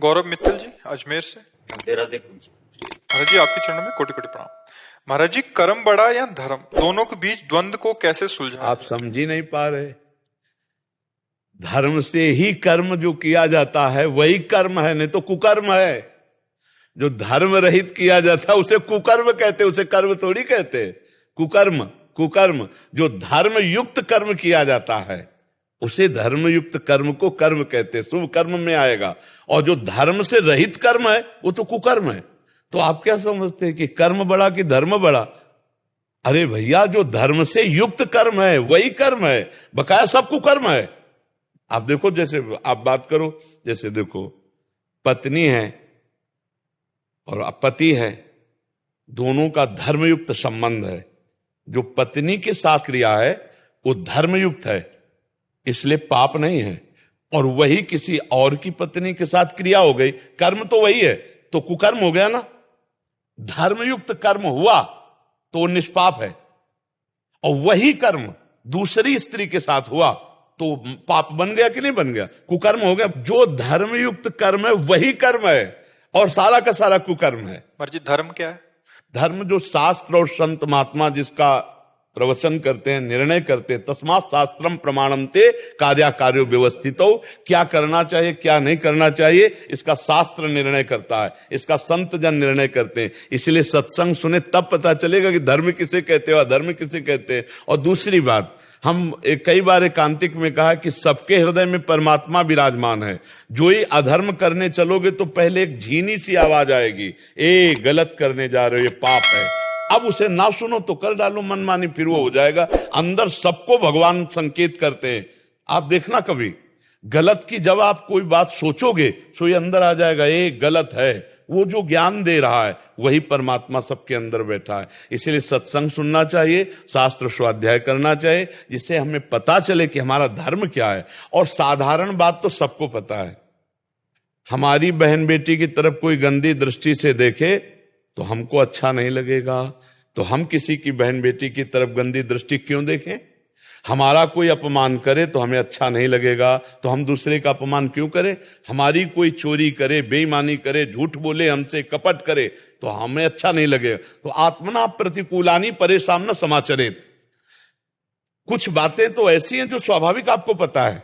गौरव मित्तल जी अजमेर से। महाराज जी आपके चरणों में कोटि कोटि प्रणाम। महाराज जी, कर्म बड़ा या धर्म, दोनों के बीच द्वंद को कैसे सुलझाएं? आप समझ ही नहीं पा रहे। धर्म से ही कर्म जो किया जाता है वही कर्म है, नहीं तो कुकर्म है। जो धर्म रहित किया जाता है उसे कुकर्म कहते, उसे कर्म थोड़ी कहते। कुकर्म कुकर्म। जो धर्म युक्त कर्म किया जाता है उसे धर्म युक्त कर्म को कर्म कहते, शुभ कर्म में आएगा। और जो धर्म से रहित कर्म है वो तो कुकर्म है। तो आप क्या समझते हैं कि कर्म बड़ा कि धर्म बड़ा? अरे भैया, जो धर्म से युक्त कर्म है वही कर्म है, बकाया सब कुकर्म है। आप देखो, जैसे आप बात करो, जैसे देखो पत्नी है और पति है, दोनों का धर्मयुक्त संबंध है। जो पत्नी के साथ क्रिया है वो धर्मयुक्त है, इसलिए पाप नहीं है। और वही किसी और की पत्नी के साथ क्रिया हो गई, कर्म तो वही है, तो कुकर्म हो गया ना। धर्मयुक्त कर्म हुआ तो वो निष्पाप है, और वही कर्म दूसरी स्त्री के साथ हुआ तो पाप बन गया कि नहीं बन गया? कुकर्म हो गया। जो धर्मयुक्त कर्म है वही कर्म है, और सारा का सारा कुकर्म है। महाराज जी, धर्म क्या है? धर्म जो शास्त्र और संत महात्मा जिसका प्रवचन करते हैं, निर्णय करते हैं, तस्मात् शास्त्रम प्रमाणन्ते कार्याकार्यो व्यवस्थितो। क्या करना चाहिए क्या नहीं करना चाहिए इसका शास्त्र निर्णय करता है, इसका संत जन निर्णय करते हैं। इसलिए सत्संग सुने तब पता चलेगा कि धर्म किसे कहते हैं और अधर्म किसे कहते हैं। और दूसरी बात, हम कई बार एकांतिक में कहा कि सबके हृदय में परमात्मा विराजमान है। जो ही अधर्म करने चलोगे तो पहले एक झीनी सी आवाज आएगी, ए गलत करने जा रहे हो, ये पाप है। अब उसे ना सुनो तो कर डालो मनमानी, फिर वो हो जाएगा। अंदर सबको भगवान संकेत करते हैं। आप देखना, कभी गलत की जब आप कोई बात सोचोगे तो ये अंदर आ जाएगा, ये गलत है। वो जो ज्ञान दे रहा है वही परमात्मा सबके अंदर बैठा है। इसलिए सत्संग सुनना चाहिए, शास्त्र स्वाध्याय करना चाहिए, जिससे हमें पता चले कि हमारा धर्म क्या है। और साधारण बात तो सबको पता है, हमारी बहन बेटी की तरफ कोई गंदी दृष्टि से देखे तो हमको अच्छा नहीं लगेगा। तो हम किसी की बहन बेटी की तरफ गंदी दृष्टि क्यों देखें? हमारा कोई अपमान करे तो हमें अच्छा नहीं लगेगा, तो हम दूसरे का अपमान क्यों करें? हमारी कोई चोरी करे, बेईमानी करे, झूठ बोले, हमसे कपट करे तो हमें अच्छा नहीं लगेगा। तो आत्मना प्रतिकूलानी परेशान न समाचरेत। कुछ बातें तो ऐसी हैं जो स्वाभाविक आपको पता है,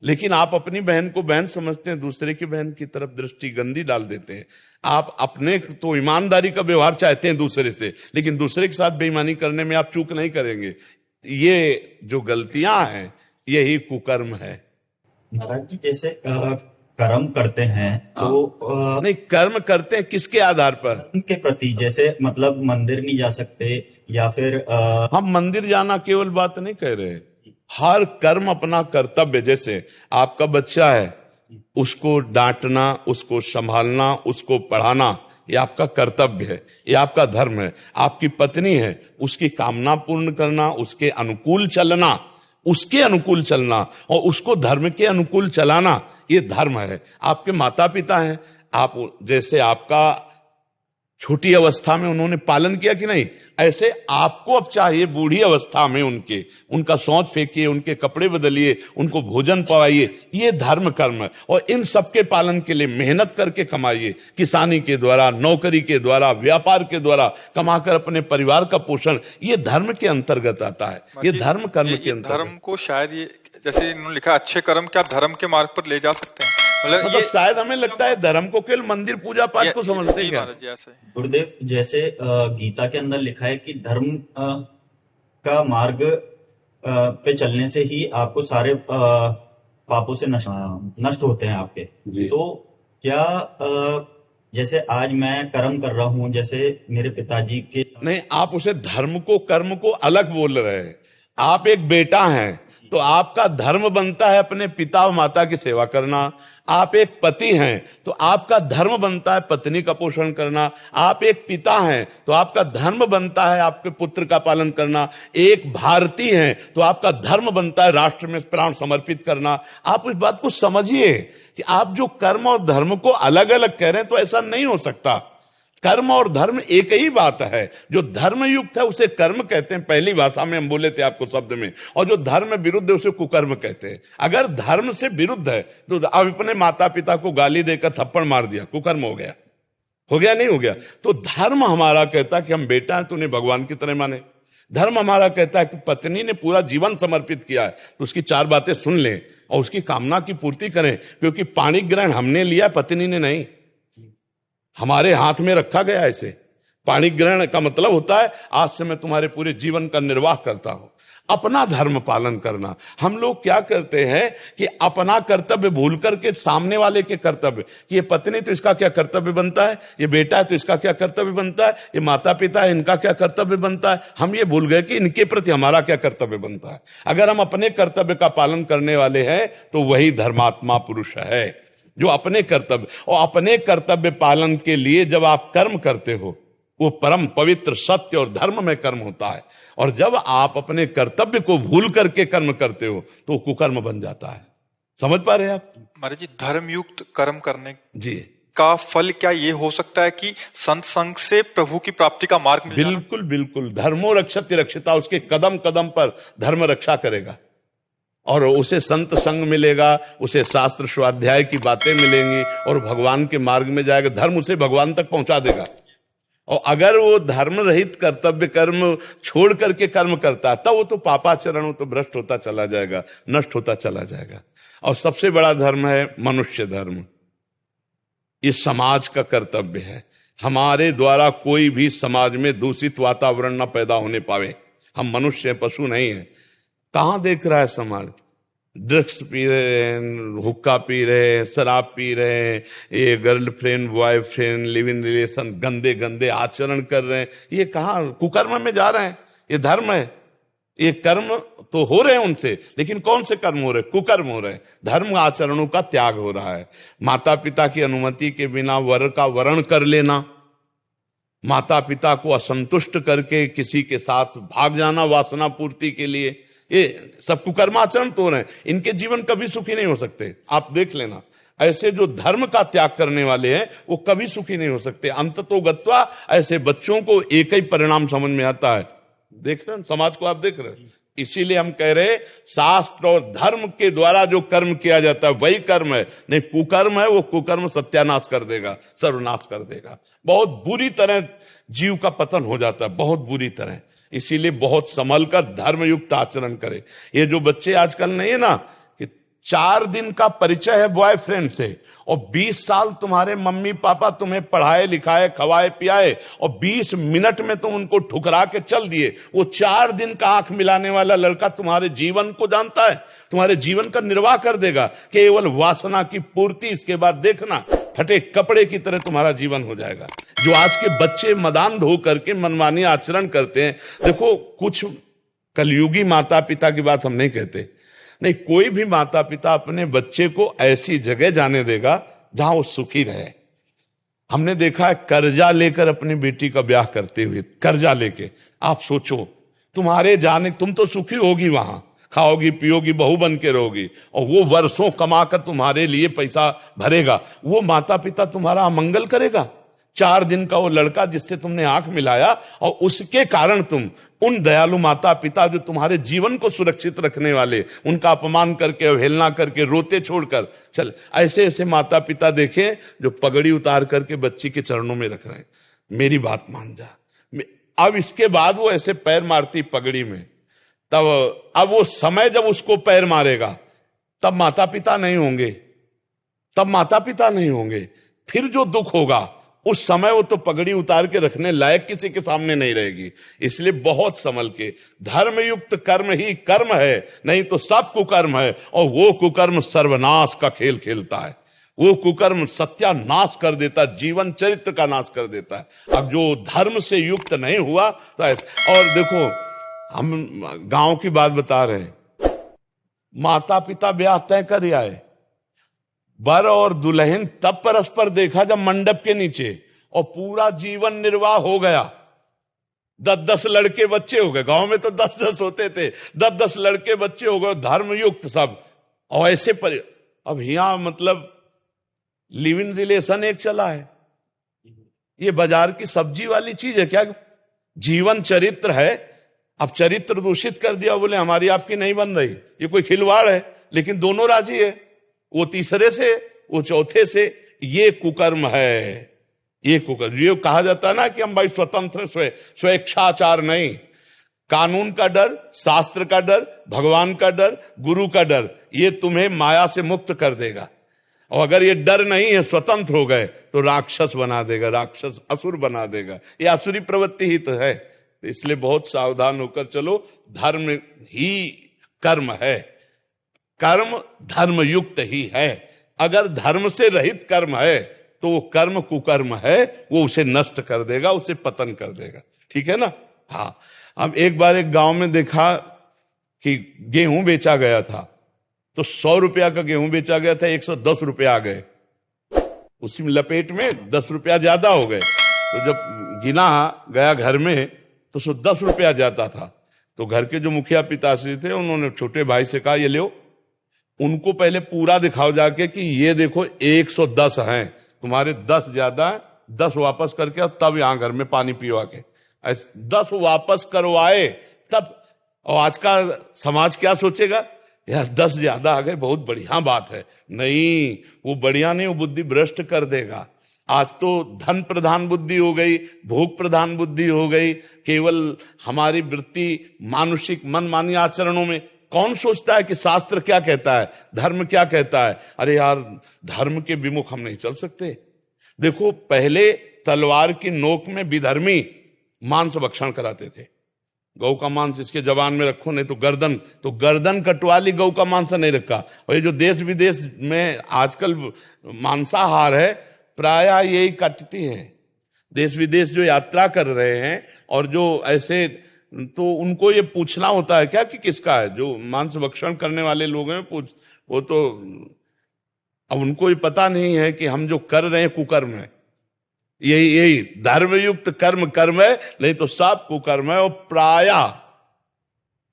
लेकिन आप अपनी बहन को बहन समझते हैं, दूसरे की बहन की तरफ दृष्टि गंदी डाल देते हैं। आप अपने तो ईमानदारी का व्यवहार चाहते हैं दूसरे से, लेकिन दूसरे के साथ बेईमानी करने में आप चूक नहीं करेंगे। ये जो गलतियां हैं यही कुकर्म है। महाराज जी, जैसे कर्म करते हैं तो नहीं, कर्म करते हैं किसके आधार पर? उनके प्रति, जैसे मतलब मंदिर नहीं जा सकते या फिर हम मंदिर जाना केवल बात नहीं कह रहे, हर कर्म अपना कर्तव्य। जैसे आपका बच्चा है, उसको डांटना, उसको संभालना, उसको पढ़ाना, ये आपका कर्तव्य है, ये आपका धर्म है। आपकी पत्नी है, उसकी कामना पूर्ण करना, उसके अनुकूल चलना, उसके अनुकूल चलना और उसको धर्म के अनुकूल चलाना, ये धर्म है। आपके माता पिता हैं, आप जैसे आपका छोटी अवस्था में उन्होंने पालन किया कि नहीं, ऐसे आपको अब चाहिए बूढ़ी अवस्था में उनका शौच फेंकिए, उनके कपड़े बदलिए, उनको भोजन पवाइए। ये धर्म कर्म है। और इन सबके पालन के लिए मेहनत करके कमाइए, किसानी के द्वारा, नौकरी के द्वारा, व्यापार के द्वारा कमाकर अपने परिवार का पोषण, ये धर्म के अंतर्गत आता है। ये धर्म कर्म के अंतर्गत। धर्म को शायद ये जैसे इन्होंने लिखा, अच्छे कर्म क्या धर्म के मार्ग पर ले जा सकते हैं? मतलब ये शायद हमें लगता है धर्म को केवल मंदिर पूजा पाठ को समझते हैं क्या? गुरुदेव, जैसे गीता के अंदर लिखा है कि धर्म का मार्ग पे चलने से ही आपको सारे पापों से नष्ट होते हैं आपके। तो क्या जैसे आज मैं कर्म कर रहा हूं, जैसे मेरे पिताजी के नहीं, आप उसे धर्म को कर्म को अलग बोल रहे हैं। आप एक बेटा हैं तो आपका धर्म बनता है अपने पिता और माता की सेवा करना। आप एक पति हैं तो आपका धर्म बनता है पत्नी का पोषण करना। आप एक पिता हैं तो आपका धर्म बनता है आपके पुत्र का पालन करना। एक भारतीय हैं तो आपका धर्म बनता है राष्ट्र में प्राण समर्पित करना। आप इस बात को समझिए कि आप जो कर्म और धर्म को अलग अलग कह रहे हैं तो ऐसा नहीं हो सकता। कर्म और धर्म एक ही बात है। जो धर्म युक्त है उसे कर्म कहते हैं, पहली भाषा में हम बोले थे आपको शब्द में, और जो धर्म विरुद्ध है उसे कुकर्म कहते हैं। अगर धर्म से विरुद्ध है तो अब अपने माता पिता को गाली देकर थप्पड़ मार दिया, कुकर्म हो गया, हो गया नहीं हो गया? तो धर्म हमारा कहता है कि हम बेटा हैं तो उन्हें भगवान की तरह माने। धर्म हमारा कहता है कि पत्नी ने पूरा जीवन समर्पित किया है तो उसकी 4 बातें सुन लें और उसकी कामना की पूर्ति करें, क्योंकि पाणी ग्रहण हमने लिया, पत्नी ने नहीं, हमारे हाथ में रखा गया। ऐसे पाणी ग्रहण का मतलब होता है आज से मैं तुम्हारे पूरे जीवन का निर्वाह करता हूं। अपना धर्म पालन करना। हम लोग क्या करते हैं कि अपना कर्तव्य भूल करके सामने वाले के कर्तव्य, कि ये पत्नी तो इसका क्या कर्तव्य बनता है, ये बेटा है तो इसका क्या कर्तव्य बनता है, ये माता पिता है इनका क्या कर्तव्य बनता है, हम ये भूल गए कि इनके प्रति हमारा क्या कर्तव्य बनता है। अगर हम अपने कर्तव्य का पालन करने वाले हैं तो वही धर्मात्मा पुरुष है, जो अपने कर्तव्य, और अपने कर्तव्य पालन के लिए जब आप कर्म करते हो वो परम पवित्र सत्य और धर्म में कर्म होता है। और जब आप अपने कर्तव्य को भूल करके कर्म करते हो तो कुकर्म बन जाता है। समझ पा रहे हैं आप? महाराज जी, धर्मयुक्त कर्म करने जी का फल क्या ये हो सकता है कि संत संग से प्रभु की प्राप्ति का मार्ग मिल जाना? बिल्कुल बिल्कुल। धर्मो रक्षति रक्षिता, उसके कदम कदम पर धर्म रक्षा करेगा और उसे संत संग मिलेगा, उसे शास्त्र स्वाध्याय की बातें मिलेंगी और भगवान के मार्ग में जाएगा। धर्म उसे भगवान तक पहुंचा देगा। और अगर वो धर्म रहित कर्तव्य कर्म छोड़ करके कर्म करता है तब वो तो पापाचरण, वो तो भ्रष्ट होता चला जाएगा, नष्ट होता चला जाएगा। और सबसे बड़ा धर्म है मनुष्य धर्म। ये समाज का कर्तव्य है। हमारे द्वारा कोई भी समाज में दूषित वातावरण न पैदा होने पावे। हम मनुष्य हैं, पशु नहीं है। कहां देख रहा है समाज? ड्रग्स पी रहे हैं, हुक्का पी रहे हैं, शराब पी रहे हैं, ये girlfriend boyfriend live in relation, गंदे गंदे आचरण कर रहे हैं। ये कहाँ कुकर्म में जा रहे हैं? ये धर्म है? ये कर्म तो हो रहे हैं उनसे, लेकिन कौन से कर्म हो रहे हैं? कुकर्म हो रहे हैं। धर्म आचरणों का त्याग हो रहा है। माता पिता की अनुमति के बिना वर का वरण कर लेना, माता पिता को असंतुष्ट करके किसी के साथ भाग जाना वासना पूर्ति के लिए, ये सब कुकर्माचरण तो हो रहे हैं। इनके जीवन कभी सुखी नहीं हो सकते। आप देख लेना, ऐसे जो धर्म का त्याग करने वाले हैं वो कभी सुखी नहीं हो सकते। अंततो गत्वा ऐसे बच्चों को एक ही परिणाम समझ में आता है। देख रहे हैं समाज को, आप देख रहे हैं। इसीलिए हम कह रहे शास्त्र और धर्म के द्वारा जो कर्म किया जाता है वही कर्म है, नहीं कुकर्म है। वो कुकर्म सत्यानाश कर देगा, सर्वनाश कर देगा। बहुत बुरी तरह जीव का पतन हो जाता है, बहुत बुरी तरह। इसीलिए बहुत संभल कर धर्मयुक्त आचरण करे। ये जो बच्चे आजकल नहीं है ना, कि 4 दिन का परिचय है बॉयफ्रेंड से और 20 साल तुम्हारे मम्मी पापा तुम्हें पढ़ाए लिखाए खवाए पियाए और 20 मिनट में तुम उनको ठुकरा के चल दिए। वो 4 दिन का आंख मिलाने वाला लड़का तुम्हारे जीवन को जानता है, तुम्हारे जीवन का निर्वाह कर देगा। केवल वासना की पूर्ति, इसके बाद देखना फटे कपड़े की तरह तुम्हारा जीवन हो जाएगा। जो आज के बच्चे मदान धो करके मनमानी आचरण करते हैं, देखो कुछ कलयुगी माता पिता की बात हम नहीं कहते, नहीं, कोई भी माता पिता अपने बच्चे को ऐसी जगह जाने देगा जहां वो सुखी रहे। हमने देखा है कर्जा लेकर अपनी बेटी का ब्याह करते हुए, कर्जा लेके। आप सोचो, तुम्हारे जाने, तुम तो सुखी होगी वहां, खाओगी पियोगी, बहू बन के रहोगी, और वो वर्षों कमाकर तुम्हारे लिए पैसा भरेगा। वो माता पिता तुम्हारा अमंगल करेगा? 4 दिन का वो लड़का जिससे तुमने आंख मिलाया और उसके कारण तुम उन दयालु माता पिता जो तुम्हारे जीवन को सुरक्षित रखने वाले, उनका अपमान करके, अवहेलना करके, रोते छोड़कर चल। ऐसे ऐसे माता पिता देखे जो पगड़ी उतार करके बच्ची के चरणों में रख रहे हैं, मेरी बात मान जा। अब इसके बाद वो ऐसे पैर मारती पगड़ी में, तब अब वो समय जब उसको पैर मारेगा तब माता पिता नहीं होंगे, तब माता पिता नहीं होंगे। फिर जो दुख होगा उस समय वो तो पगड़ी उतार के रखने लायक किसी के सामने नहीं रहेगी। इसलिए बहुत संभल के, धर्मयुक्त कर्म ही कर्म है, नहीं तो सब कुकर्म है। और वो कुकर्म सर्वनाश का खेल खेलता है। वो कुकर्म सत्यानाश कर देता, जीवन चरित्र का नाश कर देता है। अब जो धर्म से युक्त नहीं हुआ तो ऐसा। और देखो, हम गांव की बात बता रहे हैं, माता पिता ब्याह तय कर आए, वर और दुल्हन तब परस्पर देखा जब मंडप के नीचे, और पूरा जीवन निर्वाह हो गया। 10-10 लड़के बच्चे हो गए। गांव में तो 10-10 होते थे, 10-10 लड़के बच्चे हो गए, धर्मयुक्त सब। और ऐसे पर अब यहां मतलब लिव इन रिलेशन एक चला है, ये बाजार की सब्जी वाली चीज है क्या? जीवन चरित्र है, अब चरित्र दूषित कर दिया, बोले हमारी आपकी नहीं बन रही, ये कोई खिलवाड़ है। लेकिन दोनों राजी है, वो तीसरे से, वो चौथे से। ये कुकर्म है, ये कुकर्म। ये कहा जाता है ना कि हम भाई स्वतंत्र, स्वेच्छाचार नहीं। कानून का डर, शास्त्र का डर, भगवान का डर, गुरु का डर, ये तुम्हें माया से मुक्त कर देगा। और अगर ये डर नहीं है, स्वतंत्र हो गए, तो राक्षस बना देगा, राक्षस असुर बना देगा। ये असुरी प्रवृत्ति ही तो है। तो इसलिए बहुत सावधान होकर चलो। धर्म ही कर्म है, कर्म धर्म युक्त ही है। अगर धर्म से रहित कर्म है तो वो कर्म कुकर्म है, वो उसे नष्ट कर देगा, उसे पतन कर देगा। ठीक है ना? हाँ। अब एक बार एक गांव में देखा कि गेहूं बेचा गया था, तो 100 रुपया का गेहूं बेचा गया था, 110 रुपया आ गए। उसी में लपेट में 10 रुपया ज्यादा हो गए। तो जब गिना गया घर में तो 110 रुपया ज्यादा था। तो घर के जो मुखिया पिताश्री थे, उन्होंने छोटे भाई से कहा, ये लो, उनको पहले पूरा दिखाओ जाके कि ये देखो 110 हैं, तुम्हारे 10 ज्यादा, 10 वापस करके तब यहां घर में पानी पिवा के। 10 वापस करवाए तब। और आज का समाज क्या सोचेगा? यार 10 ज्यादा आ गए, बहुत बढ़िया बात है। नहीं, वो बढ़िया नहीं, वो बुद्धि भ्रष्ट कर देगा। आज तो धन प्रधान बुद्धि हो गई, भोग प्रधान बुद्धि हो गई। केवल हमारी वृत्ति मानुषिक मनमानी आचरणों में। कौन सोचता है कि शास्त्र क्या कहता है, धर्म क्या कहता है? अरे यार, धर्म के विमुख हम नहीं चल सकते। देखो, पहले तलवार की नोक में विधर्मी मांस भक्षण कराते थे। गौ का मांस इसके जबान में रखो, नहीं तो गर्दन कटवा ली, गौ का मांस नहीं रखा। और ये जो देश विदेश में आजकल मांसाहार है, प्रायः यही कटती है। देश विदेश जो यात्रा कर रहे हैं और जो ऐसे, तो उनको ये पूछना होता है क्या कि किसका है? जो मांस भक्षण करने वाले लोग हैं, वो तो अब उनको ये पता नहीं है कि हम जो कर रहे हैं कुकर्म है। यही धर्मयुक्त कर्म है, नहीं तो सब कुकर्म है। और प्रायः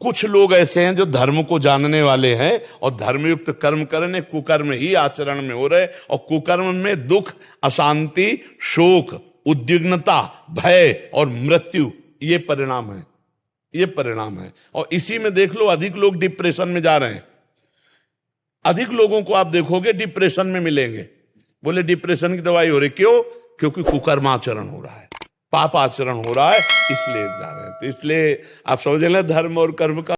कुछ लोग ऐसे हैं जो धर्म को जानने वाले हैं और धर्मयुक्त कर्म करने, कुकर्म ही आचरण में हो रहे। और कुकर्म में दुख, अशांति, शोक, उद्विग्नता, भय और मृत्यु, ये परिणाम है, ये परिणाम है। और इसी में देख लो, अधिक लोग डिप्रेशन में जा रहे हैं। अधिक लोगों को आप देखोगे डिप्रेशन में मिलेंगे। बोले डिप्रेशन की दवाई हो रही, क्यों? क्योंकि कुकर्माचरण हो रहा है, पाप आचरण हो रहा है, इसलिए जा रहे हैं। तो इसलिए आप समझ लें, धर्म और कर्म का